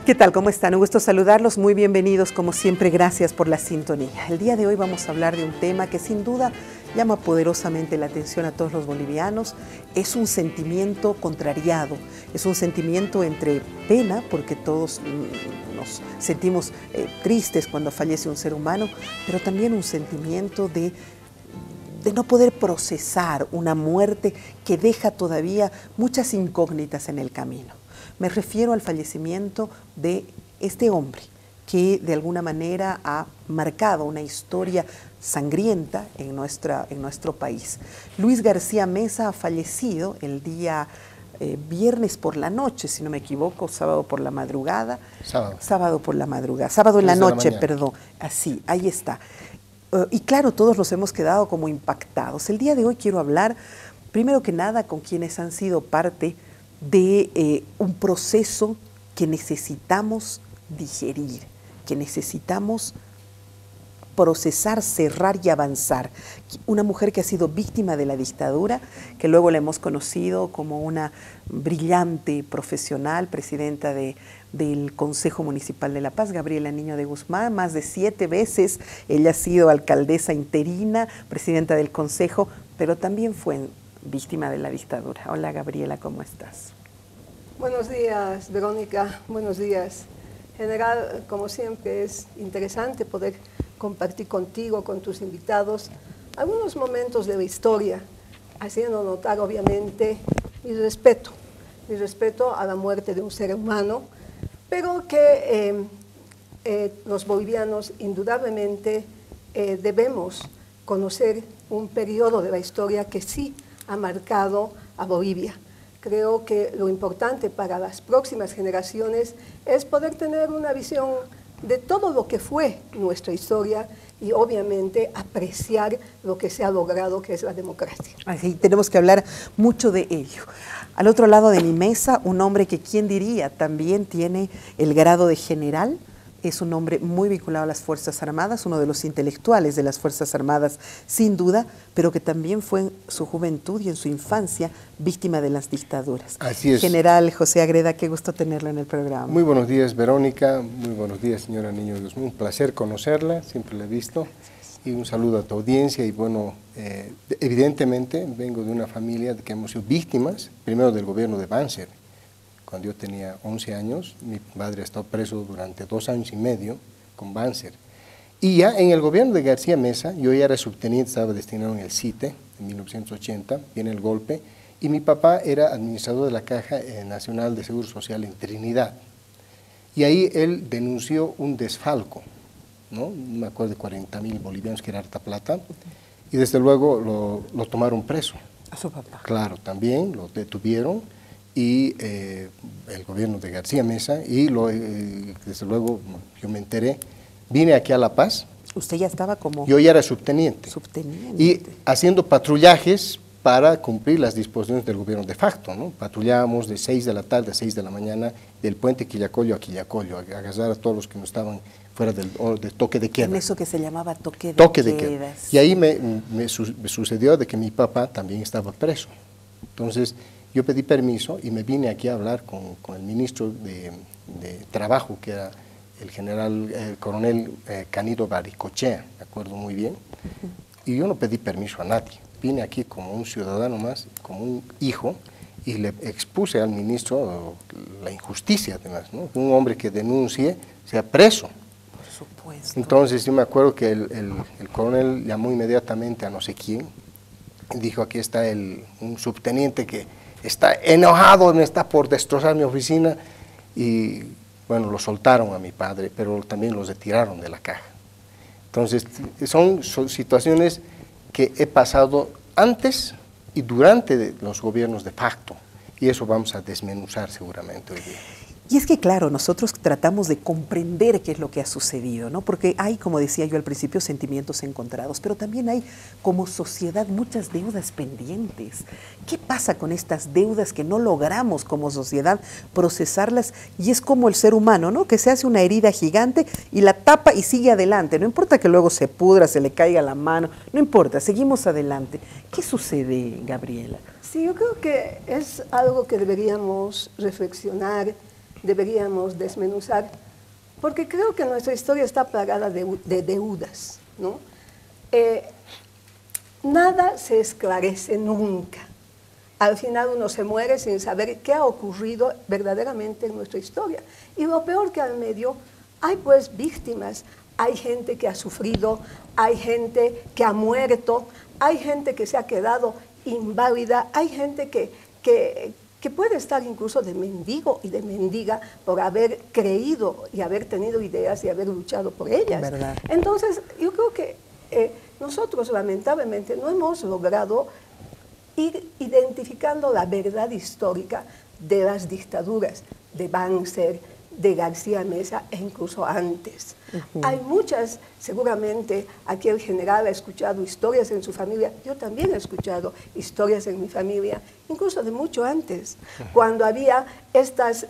¿Qué tal? ¿Cómo están? Un gusto saludarlos, muy bienvenidos, como siempre, gracias por la sintonía. El día de hoy vamos a hablar de un tema que sin duda llama poderosamente la atención a todos los bolivianos. Es un sentimiento contrariado, es un sentimiento entre pena, porque todos nos sentimos tristes cuando fallece un ser humano, pero también un sentimiento de no poder procesar una muerte que deja todavía muchas incógnitas en el camino. Me refiero al fallecimiento de este hombre que de alguna manera ha marcado una historia sangrienta en nuestro país. Luis García Meza ha fallecido el día viernes por la noche, si no me equivoco, sábado por la madrugada. Sábado por la madrugada, sábado en la noche, perdón. Así, ahí está. Y claro, todos nos hemos quedado como impactados. El día de hoy quiero hablar, primero que nada, con quienes han sido parte de un proceso que necesitamos digerir, que necesitamos procesar, cerrar y avanzar. Una mujer que ha sido víctima de la dictadura, que luego la hemos conocido como una brillante profesional, presidenta del Consejo Municipal de La Paz, Gabriela Niño de Guzmán. Más de 7 veces ella ha sido alcaldesa interina, presidenta del Consejo, pero también fue víctima de la dictadura. Hola Gabriela, ¿cómo estás? Buenos días, Verónica, buenos días. General, como siempre es interesante poder compartir contigo, con tus invitados, algunos momentos de la historia, haciendo notar obviamente mi respeto a la muerte de un ser humano, pero que los bolivianos indudablemente debemos conocer un periodo de la historia que sí ha marcado a Bolivia. Creo que lo importante para las próximas generaciones es poder tener una visión de todo lo que fue nuestra historia y obviamente apreciar lo que se ha logrado, que es la democracia. Así, tenemos que hablar mucho de ello. Al otro lado de mi mesa, un hombre que, ¿quién diría?, también tiene el grado de general. Es un hombre muy vinculado a las Fuerzas Armadas, uno de los intelectuales de las Fuerzas Armadas, sin duda, pero que también fue en su juventud y en su infancia víctima de las dictaduras. Así es. General José Agreda, qué gusto tenerlo en el programa. Muy buenos días, Verónica. Muy buenos días, señora Niño de Guzmán. Un placer conocerla, siempre la he visto. Y un saludo a tu audiencia. Y bueno, evidentemente vengo de una familia que hemos sido víctimas, primero del gobierno de Banzer. Cuando yo tenía 11 años, mi padre ha estado preso durante 2 años y medio con Banzer. Y ya en el gobierno de García Meza, yo ya era subteniente, estaba destinado en el CITE en 1980, viene el golpe, y mi papá era administrador de la Caja Nacional de Seguro Social en Trinidad. Y ahí él denunció un desfalco, no me acuerdo de 40.000 bolivianos, que era harta plata, y desde luego lo tomaron preso. A su papá. Claro, también lo detuvieron. Y el gobierno de García Meza, y desde luego yo me enteré, vine aquí a La Paz. ¿Usted ya estaba como...? Yo ya era subteniente. Subteniente. Y haciendo patrullajes para cumplir las disposiciones del gobierno de facto, ¿no? Patrullábamos de 6 de la tarde a 6 de la mañana del puente Quillacollo a Quillacollo, a agarrar a todos los que no estaban fuera del toque de queda. En eso que se llamaba toque de queda. Y ahí me sucedió de que mi papá también estaba preso. Entonces, yo pedí permiso y me vine aquí a hablar con el ministro de Trabajo, que era el coronel Canido Baricochea, me acuerdo muy bien, y yo no pedí permiso a nadie. Vine aquí como un ciudadano más, como un hijo, y le expuse al ministro la injusticia, además, ¿no? Un hombre que denuncie sea preso. Por supuesto. Entonces yo me acuerdo que el coronel llamó inmediatamente a no sé quién, y dijo: aquí está un subteniente que está enojado, me está por destrozar mi oficina. Y bueno, lo soltaron a mi padre, pero también los retiraron de la caja. Entonces, son situaciones que he pasado antes y durante los gobiernos de facto, y eso vamos a desmenuzar seguramente hoy día. Y es que, claro, nosotros tratamos de comprender qué es lo que ha sucedido, ¿no? Porque hay, como decía yo al principio, sentimientos encontrados, pero también hay, como sociedad, muchas deudas pendientes. ¿Qué pasa con estas deudas que no logramos como sociedad procesarlas? Y es como el ser humano, ¿no? Que se hace una herida gigante y la tapa y sigue adelante. No importa que luego se pudra, se le caiga la mano, no importa, seguimos adelante. ¿Qué sucede, Gabriela? Sí, yo creo que es algo que deberíamos reflexionar deberíamos desmenuzar, porque creo que nuestra historia está plagada de deudas, ¿no? Nada se esclarece nunca. Al final uno se muere sin saber qué ha ocurrido verdaderamente en nuestra historia. Y lo peor que al medio, hay pues víctimas, hay gente que ha sufrido, hay gente que ha muerto, hay gente que se ha quedado inválida, hay gente que puede estar incluso de mendigo y de mendiga por haber creído y haber tenido ideas y haber luchado por ellas. ¿Verdad? Entonces, yo creo que nosotros lamentablemente no hemos logrado ir identificando la verdad histórica de las dictaduras, de Banzer, de García Meza e incluso antes. Hay muchas, seguramente aquí el general ha escuchado historias en su familia, yo también he escuchado historias en mi familia, incluso de mucho antes, cuando había estas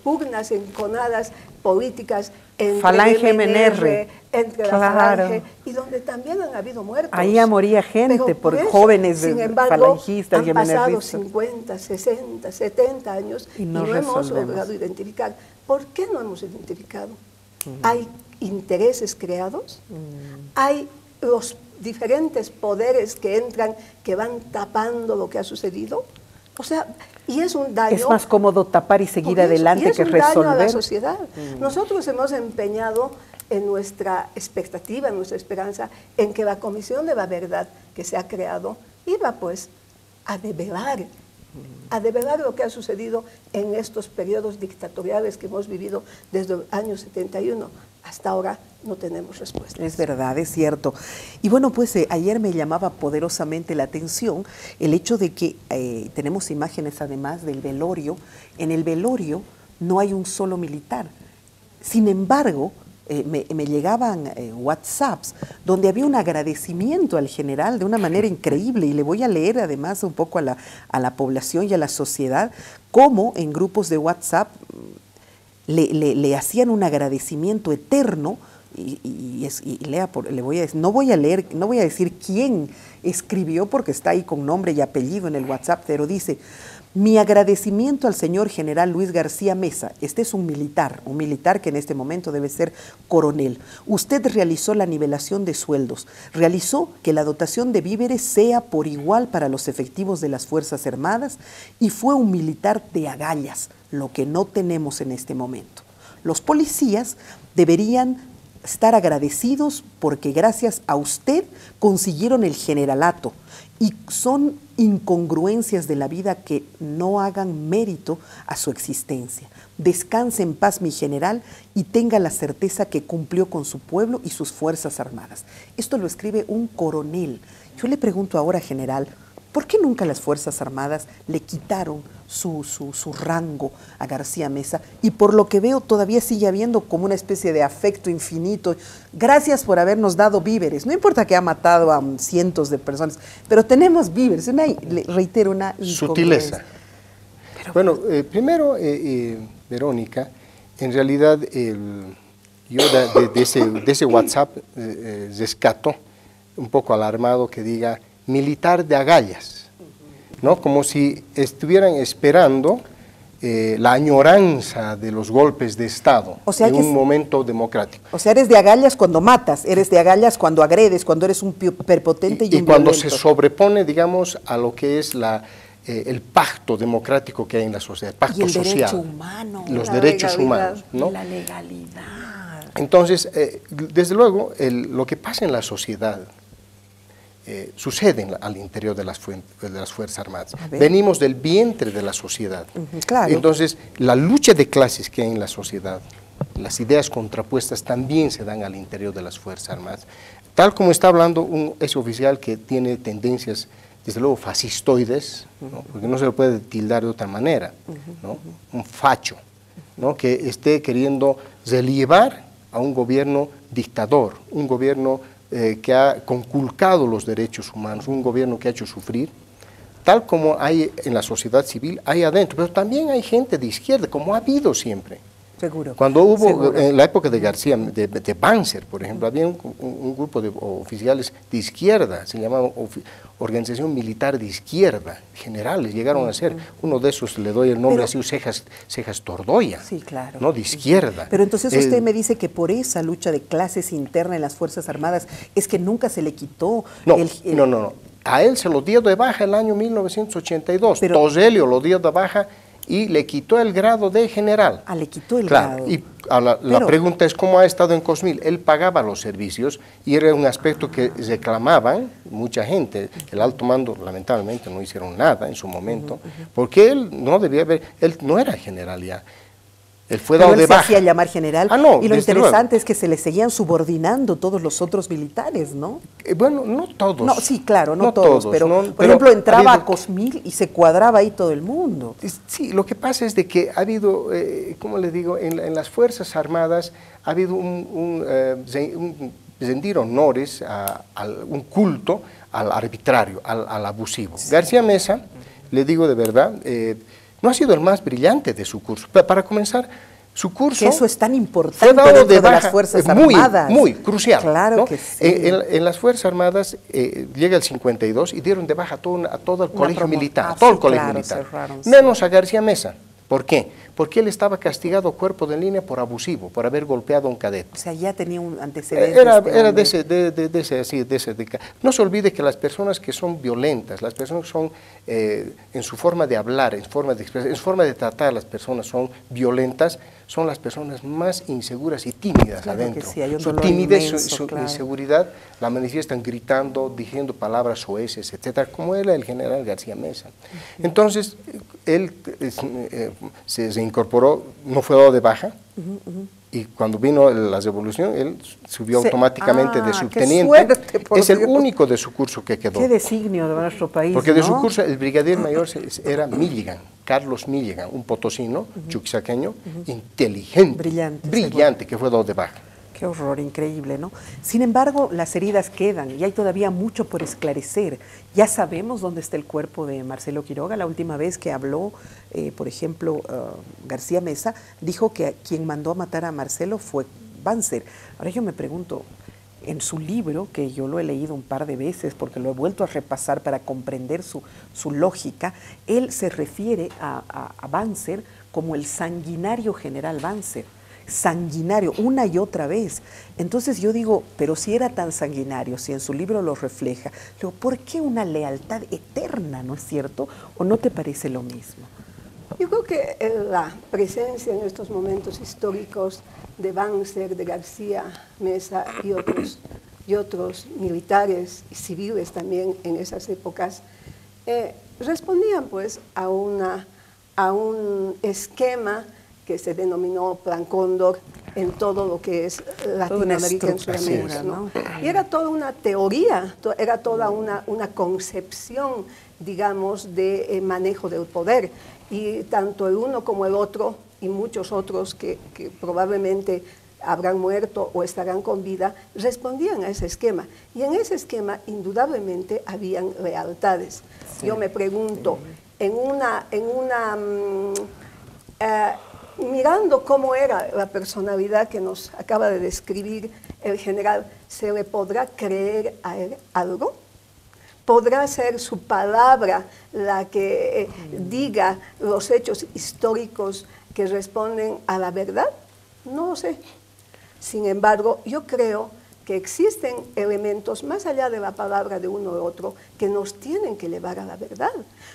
pugnas enconadas políticas entre Falange MNR, entre la claro. Falange, y donde también han habido muertos. Ahí moría gente Pero por eso, jóvenes sin embargo, falangistas y han pasado MNRistas. 50, 60, 70 años Y y no no hemos resolvemos. logrado identificar. ¿Por qué no hemos identificado? Hay intereses creados, hay los diferentes poderes que entran, que van tapando lo que ha sucedido. O sea, y es un daño. Es más cómodo tapar y seguir Por eso, adelante y es que un daño a la resolver. sociedad. Nosotros hemos empeñado en nuestra expectativa, en nuestra esperanza, en que la Comisión de la Verdad que se ha creado iba pues a develar lo que ha sucedido en estos periodos dictatoriales que hemos vivido desde el año 71. Hasta ahora no tenemos respuesta. Es verdad, es cierto. Y bueno, pues ayer me llamaba poderosamente la atención el hecho de que tenemos imágenes además del velorio. En el velorio no hay un solo militar. Sin embargo, me llegaban WhatsApps donde había un agradecimiento al general de una manera increíble, y le voy a leer además un poco a la población y a la sociedad cómo en grupos de WhatsApp le hacían un agradecimiento eterno. Le voy a decir, no voy a decir quién escribió porque está ahí con nombre y apellido en el WhatsApp, pero dice: mi agradecimiento al señor general Luis García Meza. Este es un militar que en este momento debe ser coronel. Usted realizó la nivelación de sueldos, realizó que la dotación de víveres sea por igual para los efectivos de las Fuerzas Armadas y fue un militar de agallas, lo que no tenemos en este momento. Los policías deberían estar agradecidos porque gracias a usted consiguieron el generalato, y son incongruencias de la vida que no hagan mérito a su existencia. Descanse en paz, mi general, y tenga la certeza que cumplió con su pueblo y sus Fuerzas Armadas. Esto lo escribe un coronel. Yo le pregunto ahora, general, ¿por qué nunca las Fuerzas Armadas le quitaron su rango a García Meza? Y por lo que veo todavía sigue habiendo como una especie de afecto infinito. Gracias por habernos dado víveres. No importa que ha matado a cientos de personas, pero tenemos víveres. Le reitero, una sutileza. Pero, bueno, primero, Verónica, en realidad yo de ese WhatsApp rescato un poco alarmado que diga militar de agallas, ¿no? Como si estuvieran esperando la añoranza de los golpes de Estado, o sea, en un momento democrático. O sea, eres de agallas cuando matas, eres de agallas cuando agredes, cuando eres un prepotente y un cuando violento. se sobrepone, digamos, a lo que es el pacto democrático que hay en la sociedad, el pacto y el social, derecho humano, los la derechos legalidad, humanos, ¿no? la legalidad. Entonces, desde luego, lo que pasa en la sociedad sucede al interior de las Fuerzas Armadas. Venimos del vientre de la sociedad. Claro. Entonces, la lucha de clases que hay en la sociedad, las ideas contrapuestas también se dan al interior de las Fuerzas Armadas. Tal como está hablando ese oficial que tiene tendencias, desde luego, fascistoides, ¿no? Porque no se lo puede tildar de otra manera, ¿no? Un facho, ¿no? Que esté queriendo relevar a un gobierno dictador, un gobierno que ha conculcado los derechos humanos, un gobierno que ha hecho sufrir, tal como hay en la sociedad civil, hay adentro, pero también hay gente de izquierda, como ha habido siempre, Seguro. Cuando hubo, seguro. en la época de García, de Banzer, por ejemplo, había un grupo de oficiales de izquierda, se llamaba Organización Militar de Izquierda, generales llegaron a ser. Uno de esos, le doy el nombre así, Cejas Tordoya. Sí, claro. ¿No? De izquierda. Pero entonces usted me dice que por esa lucha de clases interna en las Fuerzas Armadas es que nunca se le quitó No. A él se lo dio de baja el año 1982. Pero, Toselio lo dio de baja y le quitó el grado de general. Le quitó el grado. Y la pregunta es cómo ha estado en Cosmil. Él pagaba los servicios y era un aspecto que reclamaban mucha gente. El alto mando, lamentablemente, no hicieron nada en su momento, porque él no debía haber, él no era general ya. Él fue dado de baja. Se hacía llamar general. No, y lo interesante es que se le seguían subordinando todos los otros militares, ¿no? Bueno, no todos. No, sí, claro, no todos, pero, por ejemplo, entraba a Cosmil y se cuadraba ahí todo el mundo. Sí, lo que pasa es de que ha habido, ¿cómo le digo? En las Fuerzas Armadas ha habido rendir honores, un culto al arbitrario, al abusivo. Sí. García Mesa, le digo de verdad, no ha sido el más brillante de su curso. Para comenzar, su curso... Que eso es tan importante dentro de las Fuerzas Armadas. Muy crucial. Claro, ¿no? Que sí. En las Fuerzas Armadas llega el 52 y dieron de baja a todo el colegio militar. Todo el colegio militar. Menos a García Mesa. ¿Por qué? Porque él estaba castigado cuerpo de línea por abusivo, por haber golpeado a un cadete. O sea, ya tenía un antecedente. Era de ese. No se olvide que las personas que son violentas, las personas que son en su forma de hablar, en su forma de expresar, en su forma de tratar a las personas son violentas, son las personas más inseguras y tímidas adentro. Sí, su timidez, su inseguridad la manifiestan gritando, diciendo palabras soeces, etcétera, como era el general García Mesa. Entonces, él se incorporó, no fue dado de baja, y cuando vino la revolución, él subió automáticamente de subteniente. Es el único de su curso que quedó. Qué designio de nuestro país, porque de su curso el brigadier mayor era Milligan, Carlos Milligan, un potosino, chuquisaqueño, inteligente, brillante, que fue dado de baja. Qué horror, increíble, ¿no? Sin embargo, las heridas quedan y hay todavía mucho por esclarecer. Ya sabemos dónde está el cuerpo de Marcelo Quiroga. La última vez que habló, por ejemplo, García Mesa, dijo que quien mandó a matar a Marcelo fue Banzer. Ahora yo me pregunto, en su libro, que yo lo he leído un par de veces porque lo he vuelto a repasar para comprender su lógica, él se refiere a Banzer como el sanguinario general Banzer. Sanguinario, una y otra vez. Entonces yo digo, pero si era tan sanguinario, si en su libro lo refleja, digo, ¿por qué una lealtad eterna, no es cierto? ¿O no te parece lo mismo? Yo creo que la presencia en estos momentos históricos de Banzer, de García Mesa y otros militares y civiles también en esas épocas, respondían pues a un esquema que se denominó Plan Cóndor en todo lo que es Latinoamérica y Sudamérica, ¿no? Y era toda una teoría, era toda una concepción, digamos, de manejo del poder. Y tanto el uno como el otro, y muchos otros que probablemente habrán muerto o estarán con vida, respondían a ese esquema. Y en ese esquema, indudablemente, habían lealtades. Sí. Yo me pregunto, mirando cómo era la personalidad que nos acaba de describir el general, ¿se le podrá creer a él algo? ¿Podrá ser su palabra la que diga los hechos históricos que responden a la verdad? No lo sé. Sin embargo, yo creo que existen elementos más allá de la palabra de uno u otro que nos tienen que llevar a la verdad.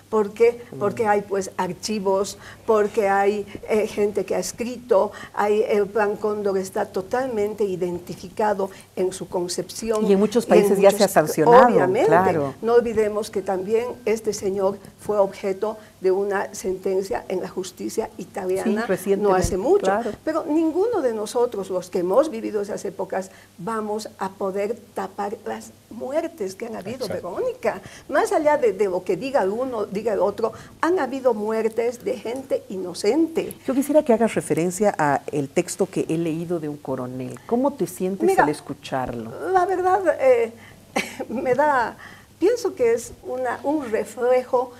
¿Por qué? Porque hay pues archivos, porque hay gente que ha escrito, el Plan Cóndor está totalmente identificado en su concepción. Y en muchos países ya se ha sancionado. Obviamente, claro. No olvidemos que también este señor fue objeto de una sentencia en la justicia italiana no hace mucho. Claro. Pero ninguno de nosotros, los que hemos vivido esas épocas, vamos a poder tapar las muertes que han habido, exacto, Verónica. Más allá de lo que diga el uno, diga el otro, han habido muertes de gente inocente. Yo quisiera que hagas referencia a el texto que he leído de un coronel. ¿Cómo te sientes al escucharlo? La verdad, pienso que es un reflejo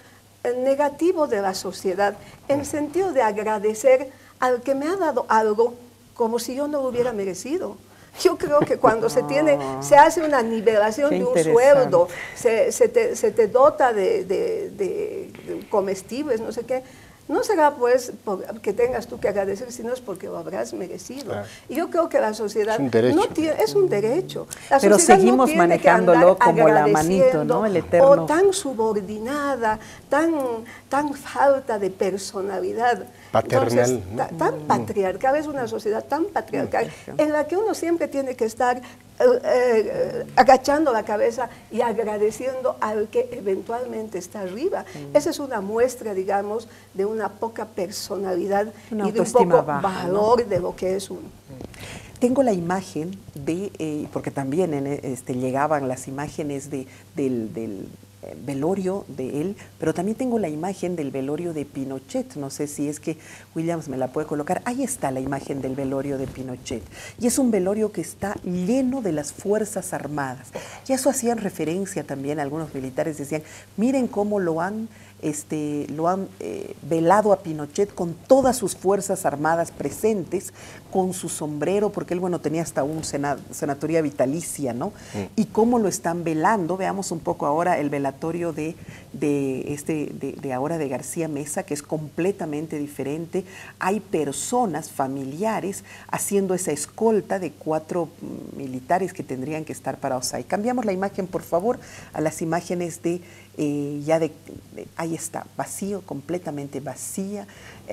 negativo de la sociedad, en sentido de agradecer al que me ha dado algo como si yo no lo hubiera merecido. Yo creo que cuando se hace una nivelación de un sueldo, se te dota de comestibles, no sé qué, no será pues que tengas tú que agradecer, sino es porque lo habrás merecido. Claro. Y yo creo que la sociedad es un derecho. La Pero sociedad seguimos no manejándolo como la manito, ¿no? El eterno. O tan subordinada, tan falta de personalidad. Paternal. Entonces, tan patriarcal, es una sociedad tan patriarcal en la que uno siempre tiene que estar agachando la cabeza y agradeciendo al que eventualmente está arriba. Esa es una muestra, digamos, de una poca personalidad y de un poco valor, ¿no?, de lo que es uno. Tengo la imagen porque también llegaban las imágenes del velorio de él, pero también tengo la imagen del velorio de Pinochet. No sé si es que Williams me la puede colocar. Ahí está la imagen del velorio de Pinochet. Y es un velorio que está lleno de las Fuerzas Armadas. Y eso hacían referencia también, algunos militares decían, miren cómo lo han velado a Pinochet con todas sus Fuerzas Armadas presentes, con su sombrero, porque él, bueno, tenía hasta una senatoría vitalicia, ¿no? Y cómo lo están velando. Veamos un poco ahora el velatorio de ahora de García Meza, que es completamente diferente. Hay personas, familiares, haciendo esa escolta de 4 militares que tendrían que estar parados ahí. Cambiamos la imagen, por favor, a las imágenes ahí está, vacío, completamente vacía.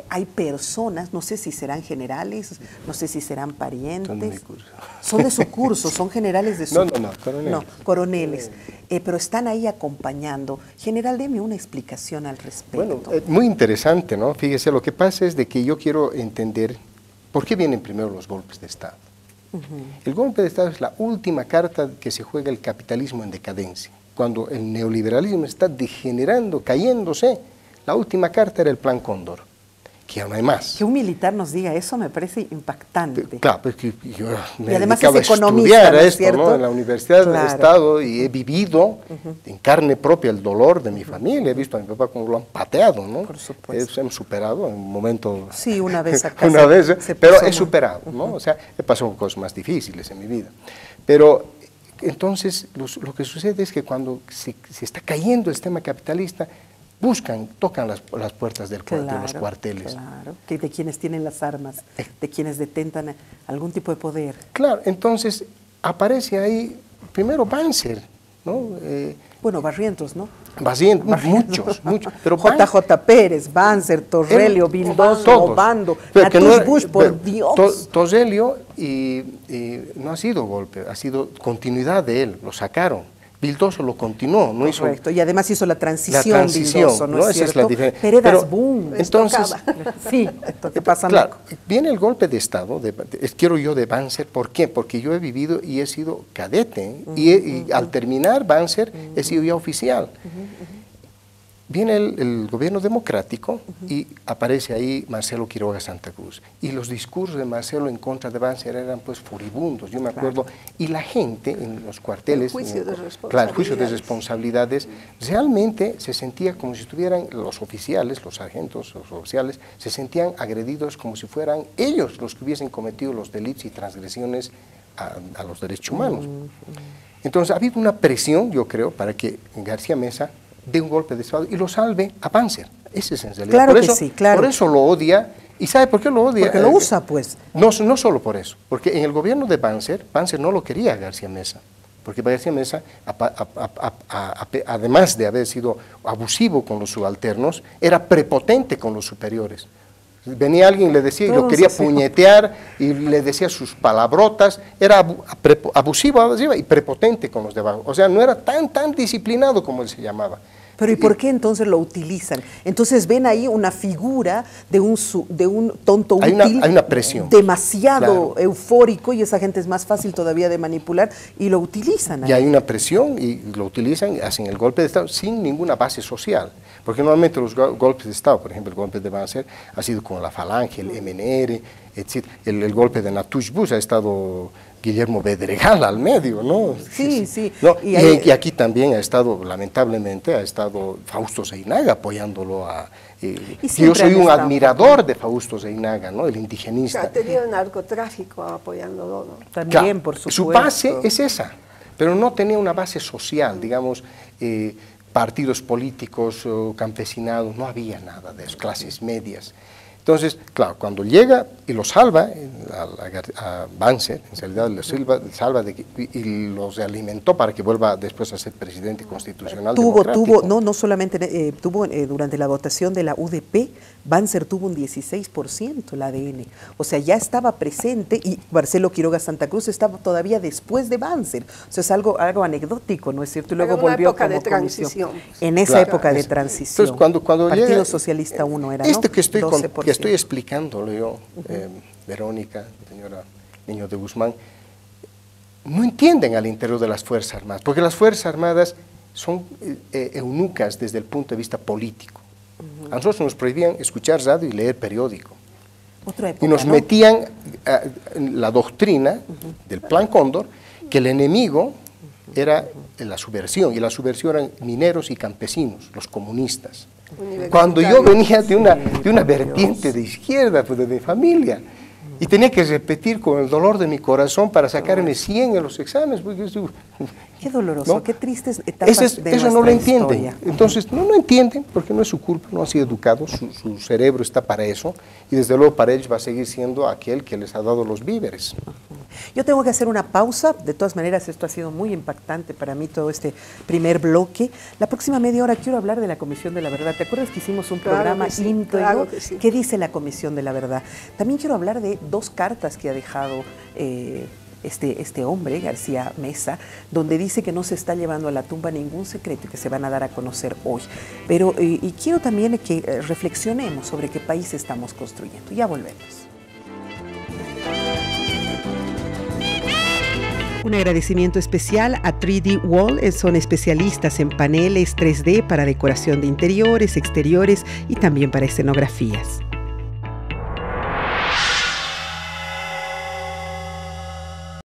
Hay personas, no sé si serán generales, no sé si serán parientes. Son de mi curso. Son de su curso, son generales de su curso. No, coroneles. No, coroneles. Pero están ahí acompañando. General, deme una explicación al respecto. Bueno, muy interesante, ¿no? Fíjese, lo que pasa es de que yo quiero entender por qué vienen primero los golpes de Estado. El golpe de Estado es la última carta que se juega el capitalismo en decadencia. Cuando el neoliberalismo está degenerando, cayéndose, la última carta era el Plan Cóndor, que ya no hay más. Que un militar nos diga eso me parece impactante. Claro, pues que yo me y además dedicaba es economista, a estudiar ¿no es esto, cierto? ¿no? En la Universidad del Estado, y he vivido en carne propia el dolor de mi familia. He visto a mi papá cómo lo han pateado, ¿no? Por supuesto. Hemos superado en un momento. Sí, una vez acá. Una vez, pero he superado, ¿no? O sea, he pasado cosas más difíciles en mi vida. Pero entonces, lo que sucede es que cuando se está cayendo el sistema capitalista, tocan las puertas de los cuarteles. Claro, de quienes tienen las armas, de quienes detentan algún tipo de poder. Claro, entonces aparece ahí, primero Banzer, ¿no? Bueno, Barrientos, ¿no? Muchos. Pero JJ Pérez, Banzer, Torrelio, Vildoso, Obando, Bush, por Dios. Torrelio no ha sido golpe, ha sido continuidad de él, lo sacaron. Vildoso lo continuó, no hizo. Correcto, y además hizo la transición Vildoso, ¿no es cierto? Esa es la diferencia. Peredas boom. Entonces, sí, esto que pasa. Claro, viene el golpe de Estado, quiero yo de Banzer, ¿por qué? Porque yo he vivido y he sido cadete, y al terminar Banzer he sido ya oficial. Viene el gobierno democrático y aparece ahí Marcelo Quiroga Santa Cruz. Y los discursos de Marcelo en contra de Banzer eran pues furibundos, yo me acuerdo. Y la gente en los cuarteles, el juicio de responsabilidades, realmente se sentía como si estuvieran los oficiales, los sargentos, los oficiales, se sentían agredidos como si fueran ellos los que hubiesen cometido los delitos y transgresiones a los derechos humanos. Entonces ha habido una presión, yo creo, para que García Meza de un golpe de Estado y lo salve a Banzer. Ese es en realidad. Claro que sí, claro. Por eso lo odia. ¿Y sabe por qué lo odia? Porque lo usa, pues. No solo por eso. Porque en el gobierno de Banzer no lo quería a García Meza. Porque García Meza, además de haber sido abusivo con los subalternos, era prepotente con los superiores. Venía alguien y le decía, y lo quería puñetear, y le decía sus palabrotas, era abusivo y prepotente con los de abajo. O sea, no era tan disciplinado como él se llamaba. Pero ¿y por qué entonces lo utilizan? Entonces ven ahí una figura de un tonto útil, hay una presión demasiado eufórico, y esa gente es más fácil todavía de manipular, y lo utilizan ahí. Y hay una presión y lo utilizan, hacen el golpe de Estado sin ninguna base social. Porque normalmente los golpes de Estado, por ejemplo el golpe de Banzer, ha sido con la Falange, el MNR, etc. El golpe de Natush Bus ha estado Guillermo Bedregal al medio, ¿no? Sí, sí. ¿No? Y y aquí también ha estado, lamentablemente, ha estado Fausto Zeinaga apoyándolo a... yo soy un admirador de Fausto Zeinaga, ¿no? El indigenista. O sea, tenía el narcotráfico apoyándolo, ¿no? También, Claro, por supuesto. su base es esa, pero no tenía una base social, digamos, partidos políticos, campesinados, no había nada de eso, clases medias. Entonces, claro, cuando llega y lo salva a Banzer, en realidad lo salva y los alimentó para que vuelva después a ser presidente constitucional democrático. No solamente tuvo durante la votación de la UDP, Banzer tuvo un 16% el ADN. O sea, ya estaba presente y Marcelo Quiroga Santa Cruz estaba todavía después de Banzer. O sea, es algo anecdótico, ¿no es cierto? Y luego volvió época como de transición. En esa época de transición. Entonces, cuando Partido llega, Socialista 1 era, esto ¿no? que estoy explicándole yo, Verónica, señora Niño de Guzmán, no entienden al interior de las Fuerzas Armadas, porque las Fuerzas Armadas son eunucas desde el punto de vista político. A nosotros nos prohibían escuchar radio y leer periódico. Otra época, y nos metían la doctrina del Plan Cóndor, que el enemigo era la subversión, y la subversión eran mineros y campesinos, los comunistas. Cuando yo venía de una vertiente de izquierda, pues de mi familia, y tenía que repetir con el dolor de mi corazón para sacarme 100 en los exámenes. Qué doloroso, ¿no? Qué tristes etapas de eso no lo entienden. historia. Entonces, no entienden porque no es su culpa, no han sido educados, su cerebro está para eso, y desde luego para ellos va a seguir siendo aquel que les ha dado los víveres. Yo tengo que hacer una pausa, de todas maneras esto ha sido muy impactante para mí, todo este primer bloque. La próxima media hora quiero hablar de la Comisión de la Verdad. ¿Te acuerdas que hicimos un programa íntegro? Claro que sí. ¿Qué dice la Comisión de la Verdad? También quiero hablar de 2 cartas que ha dejado este hombre, García Meza, donde dice que no se está llevando a la tumba ningún secreto y que se van a dar a conocer hoy. Pero y quiero también que reflexionemos sobre qué país estamos construyendo. Ya volvemos. Un agradecimiento especial a 3D Wall, son especialistas en paneles 3D para decoración de interiores, exteriores y también para escenografías.